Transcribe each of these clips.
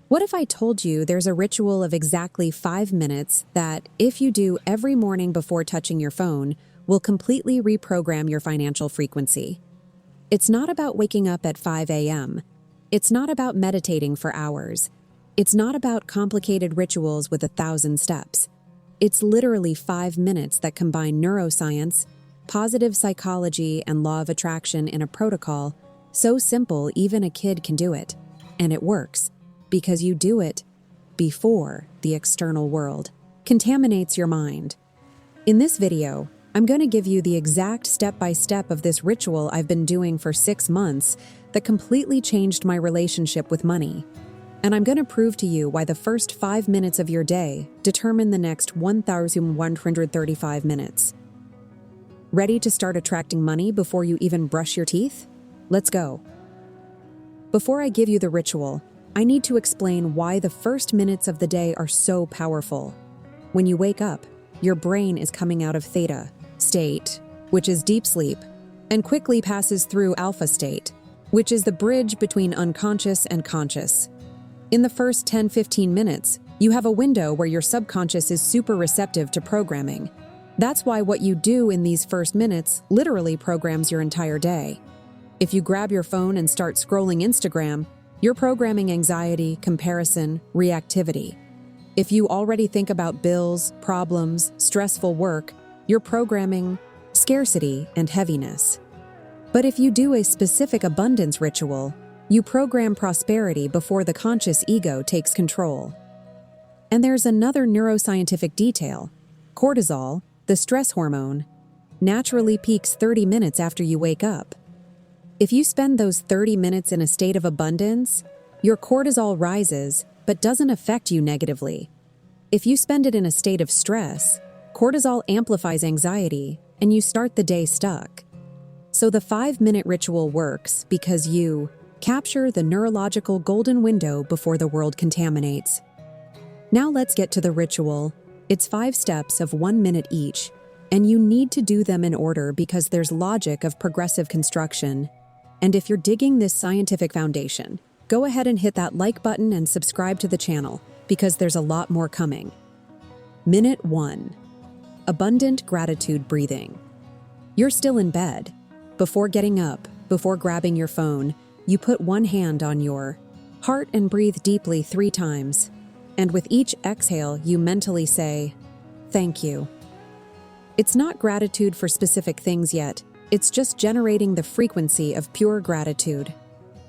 What if I told you there's a ritual of exactly 5 minutes that, if you do every morning before touching your phone, will completely reprogram your financial frequency? It's not about waking up at 5 a.m. It's not about meditating for hours. It's not about complicated rituals with 1,000 steps. It's literally 5 minutes that combine neuroscience, positive psychology, and law of attraction in a protocol so simple even a kid can do it. And it works, because you do it before the external world contaminates your mind. In this video, I'm going to give you the exact step-by-step of this ritual I've been doing for 6 months that completely changed my relationship with money. And I'm going to prove to you why the first 5 minutes of your day determine the next 1,135 minutes. Ready to start attracting money before you even brush your teeth? Let's go. Before I give you the ritual, I need to explain why the first minutes of the day are so powerful. When you wake up, your brain is coming out of theta state, which is deep sleep, and quickly passes through alpha state, which is the bridge between unconscious and conscious. In the first 10-15 minutes, you have a window where your subconscious is super receptive to programming. That's why what you do in these first minutes literally programs your entire day. If you grab your phone and start scrolling Instagram, you're programming anxiety, comparison, reactivity. If you already think about bills, problems, stressful work, you're programming scarcity and heaviness. But if you do a specific abundance ritual, you program prosperity before the conscious ego takes control. And there's another neuroscientific detail. Cortisol, the stress hormone, naturally peaks 30 minutes after you wake up. If you spend those 30 minutes in a state of abundance, your cortisol rises but doesn't affect you negatively. If you spend it in a state of stress, cortisol amplifies anxiety and you start the day stuck. So the 5-minute ritual works because you capture the neurological golden window before the world contaminates. Now let's get to the ritual. It's 5 steps of 1 minute each, and you need to do them in order because there's logic of progressive construction. And if you're digging this scientific foundation, go ahead and hit that like button and subscribe to the channel because there's a lot more coming. Minute 1. Abundant gratitude breathing. You're still in bed. Before getting up, before grabbing your phone, you put one hand on your heart and breathe deeply 3 times. And with each exhale, you mentally say, "Thank you." It's not gratitude for specific things yet. It's just generating the frequency of pure gratitude.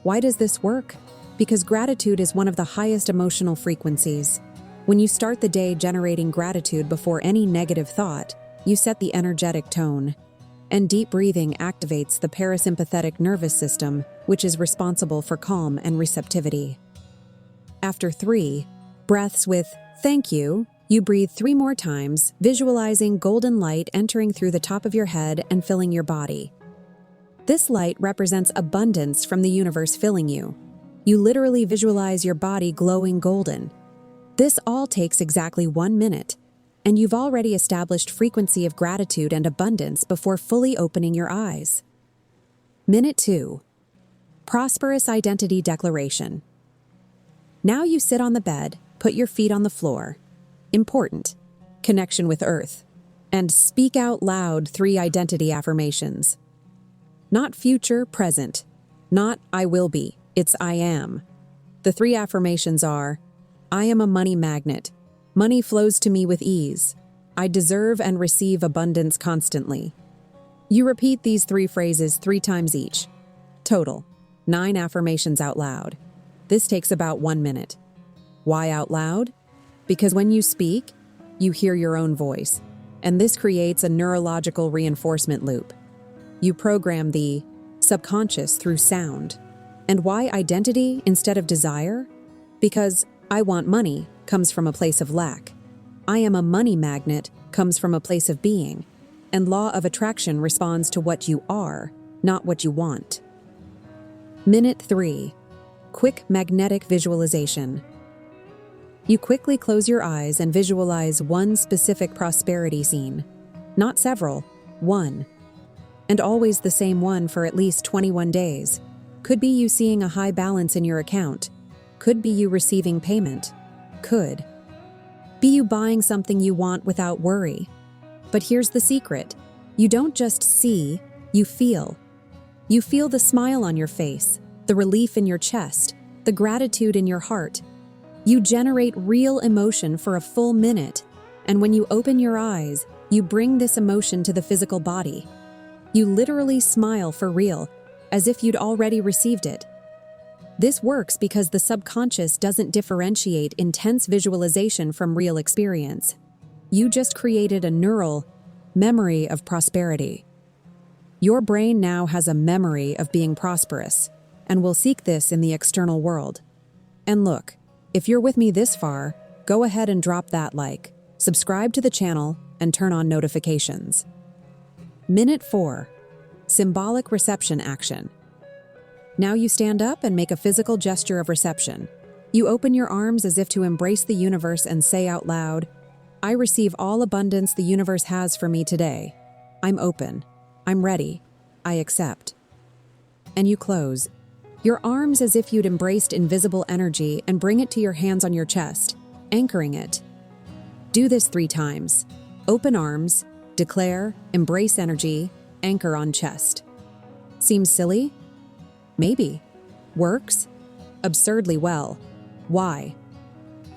Why does this work? Because gratitude is one of the highest emotional frequencies. When you start the day generating gratitude before any negative thought, you set the energetic tone. And deep breathing activates the parasympathetic nervous system, which is responsible for calm and receptivity. After 3 breaths with "thank you," you breathe 3 more times, visualizing golden light entering through the top of your head and filling your body. This light represents abundance from the universe filling you. You literally visualize your body glowing golden. This all takes exactly 1 minute, and you've already established frequency of gratitude and abundance before fully opening your eyes. Minute 2. Prosperous identity declaration. Now you sit on the bed, put your feet on the floor. Important. Connection with Earth. And speak out loud 3 identity affirmations. Not future, present. Not I will be, it's I am. The 3 affirmations are: I am a money magnet. Money flows to me with ease. I deserve and receive abundance constantly. You repeat these 3 phrases 3 times each. Total, 9 affirmations out loud. This takes about 1 minute. Why out loud? Because when you speak, you hear your own voice, and this creates a neurological reinforcement loop. You program the subconscious through sound. And why identity instead of desire? Because I want money comes from a place of lack. I am a money magnet comes from a place of being. And law of attraction responds to what you are, not what you want. Minute 3. Quick magnetic visualization. You quickly close your eyes and visualize one specific prosperity scene. Not several, one. And always the same one for at least 21 days. Could be you seeing a high balance in your account. Could be you receiving payment. Could be you buying something you want without worry. But here's the secret. You don't just see, you feel. You feel the smile on your face, the relief in your chest, the gratitude in your heart. You generate real emotion for a full minute, and when you open your eyes, you bring this emotion to the physical body. You literally smile for real, as if you'd already received it. This works because the subconscious doesn't differentiate intense visualization from real experience. You just created a neural memory of prosperity. Your brain now has a memory of being prosperous, and will seek this in the external world. And look, if you're with me this far, go ahead and drop that like, subscribe to the channel, and turn on notifications. Minute 4. Symbolic reception action. Now you stand up and make a physical gesture of reception. You open your arms as if to embrace the universe and say out loud, "I receive all abundance the universe has for me today. I'm open. I'm ready. I accept." And you close your arms as if you'd embraced invisible energy and bring it to your hands on your chest, anchoring it. Do this 3 times. Open arms, declare, embrace energy, anchor on chest. Seems silly? Maybe. Works? Absurdly well. Why?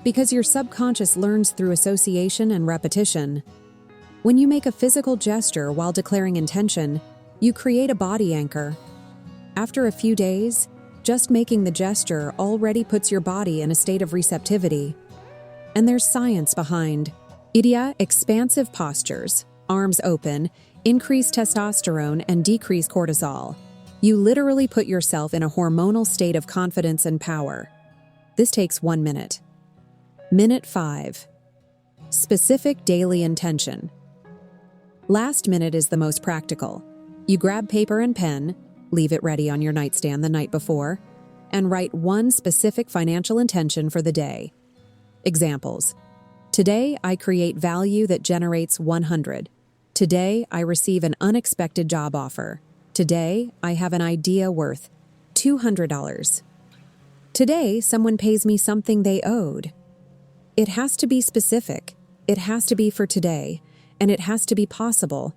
Because your subconscious learns through association and repetition. When you make a physical gesture while declaring intention, you create a body anchor. After a few days, just making the gesture already puts your body in a state of receptivity. And there's science behind it. Expansive postures, arms open, increase testosterone and decrease cortisol. You literally put yourself in a hormonal state of confidence and power. This takes 1 minute. Minute 5. Specific daily intention. Last minute is the most practical. You grab paper and pen, leave it ready on your nightstand the night before, and write one specific financial intention for the day. Examples. Today, I create value that generates 100. Today, I receive an unexpected job offer. Today, I have an idea worth $200. Today, someone pays me something they owed. It has to be specific. It has to be for today, and it has to be possible.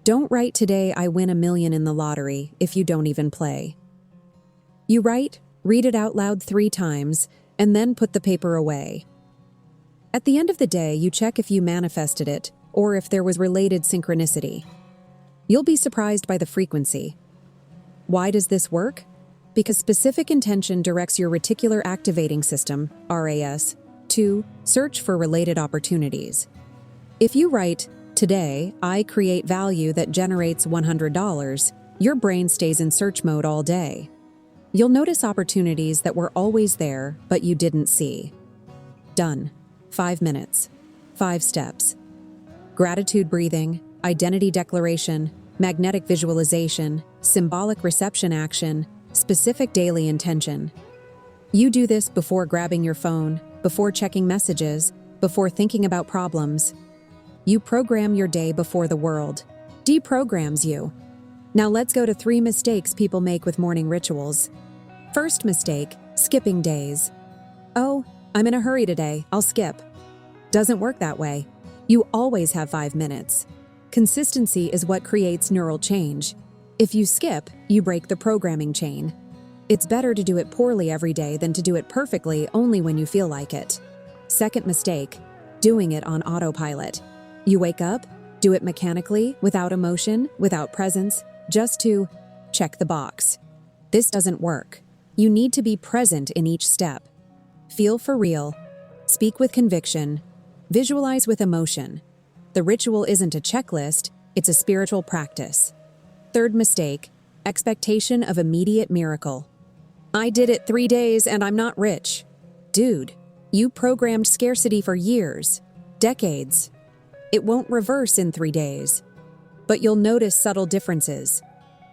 Don't write "Today I win $1 million in the lottery" if you don't even play. You write, read it out loud 3 times, and then put the paper away. At the end of the day, you check if you manifested it or if there was related synchronicity. You'll be surprised by the frequency. Why does this work? Because specific intention directs your reticular activating system, RAS, to search for related opportunities. If you write, "Today, I create value that generates $100, your brain stays in search mode all day. You'll notice opportunities that were always there, but you didn't see. Done. 5 minutes. 5 steps. Gratitude breathing, identity declaration, magnetic visualization, symbolic reception action, specific daily intention. You do this before grabbing your phone, before checking messages, before thinking about problems. You program your day before the world deprograms you. Now let's go to 3 mistakes people make with morning rituals. First mistake, skipping days. "Oh, I'm in a hurry today, I'll skip." Doesn't work that way. You always have 5 minutes. Consistency is what creates neural change. If you skip, you break the programming chain. It's better to do it poorly every day than to do it perfectly only when you feel like it. Second mistake, doing it on autopilot. You wake up, do it mechanically, without emotion, without presence, just to check the box. This doesn't work. You need to be present in each step. Feel for real. Speak with conviction. Visualize with emotion. The ritual isn't a checklist, it's a spiritual practice. Third mistake, expectation of immediate miracle. "I did it 3 days and I'm not rich." Dude, you programmed scarcity for years, decades. It won't reverse in 3 days. But you'll notice subtle differences.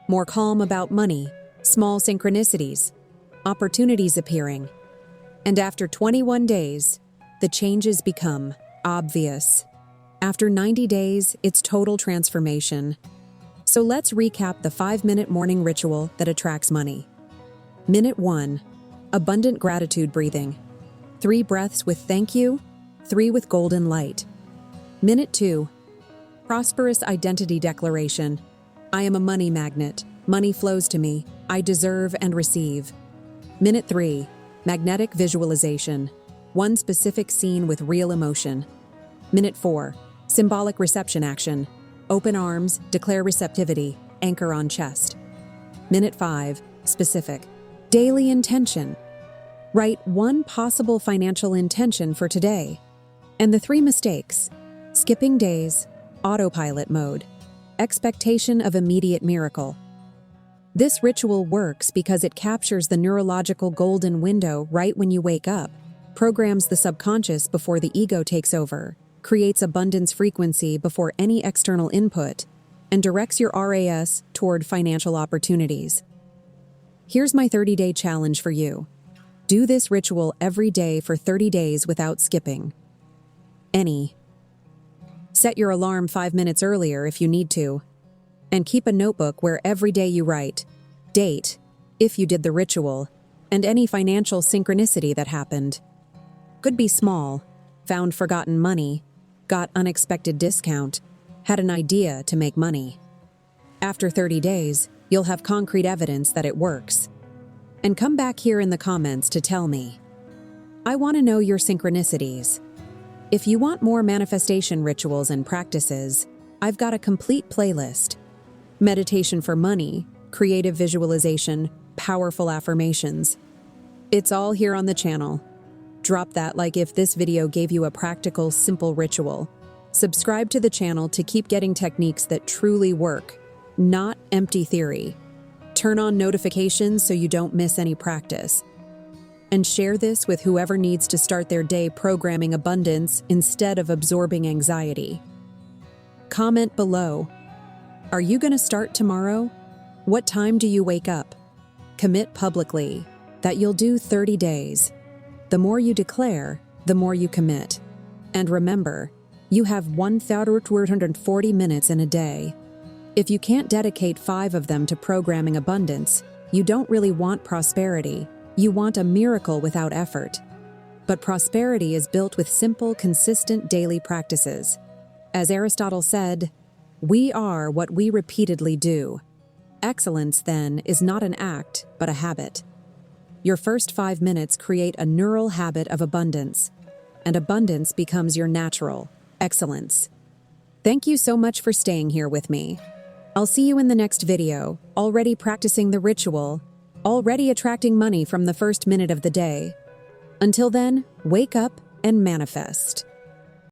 More calm about money, small synchronicities, opportunities appearing. And after 21 days, the changes become obvious. After 90 days, it's total transformation. So let's recap the 5-minute morning ritual that attracts money. Minute 1. Abundant gratitude breathing. 3 breaths with thank you, 3 with golden light. Minute 2. Prosperous identity declaration. I am a money magnet. Money flows to me. I deserve and receive. Minute 3. Magnetic visualization. 1 specific scene with real emotion. Minute 4. Symbolic reception action. Open arms, declare receptivity, anchor on chest. Minute 5. Specific. Daily intention. Write 1 possible financial intention for today. And the 3 mistakes. Skipping days, autopilot mode, expectation of immediate miracle. This ritual works because it captures the neurological golden window right when you wake up, programs the subconscious before the ego takes over, creates abundance frequency before any external input, and directs your RAS toward financial opportunities. Here's my 30-day challenge for you. Do this ritual every day for 30 days without skipping. Set your alarm 5 minutes earlier if you need to. And keep a notebook where every day you write, date, if you did the ritual, and any financial synchronicity that happened. Could be small, found forgotten money, got unexpected discount, had an idea to make money. After 30 days, you'll have concrete evidence that it works. And come back here in the comments to tell me. I want to know your synchronicities. If you want more manifestation rituals and practices, I've got a complete playlist. Meditation for money, creative visualization, powerful affirmations. It's all here on the channel. Drop that like if this video gave you a practical, simple ritual. Subscribe to the channel to keep getting techniques that truly work, not empty theory. Turn on notifications so you don't miss any practice. And share this with whoever needs to start their day programming abundance instead of absorbing anxiety. Comment below. Are you going to start tomorrow? What time do you wake up? Commit publicly that you'll do 30 days. The more you declare, the more you commit. And remember, you have 1,240 minutes in a day. If you can't dedicate 5 of them to programming abundance, you don't really want prosperity. You want a miracle without effort. But prosperity is built with simple, consistent daily practices. As Aristotle said, we are what we repeatedly do. Excellence, then, is not an act, but a habit. Your first 5 minutes create a neural habit of abundance, and abundance becomes your natural excellence. Thank you so much for staying here with me. I'll see you in the next video, already practicing the ritual, already attracting money from the first minute of the day. Until then, wake up and manifest.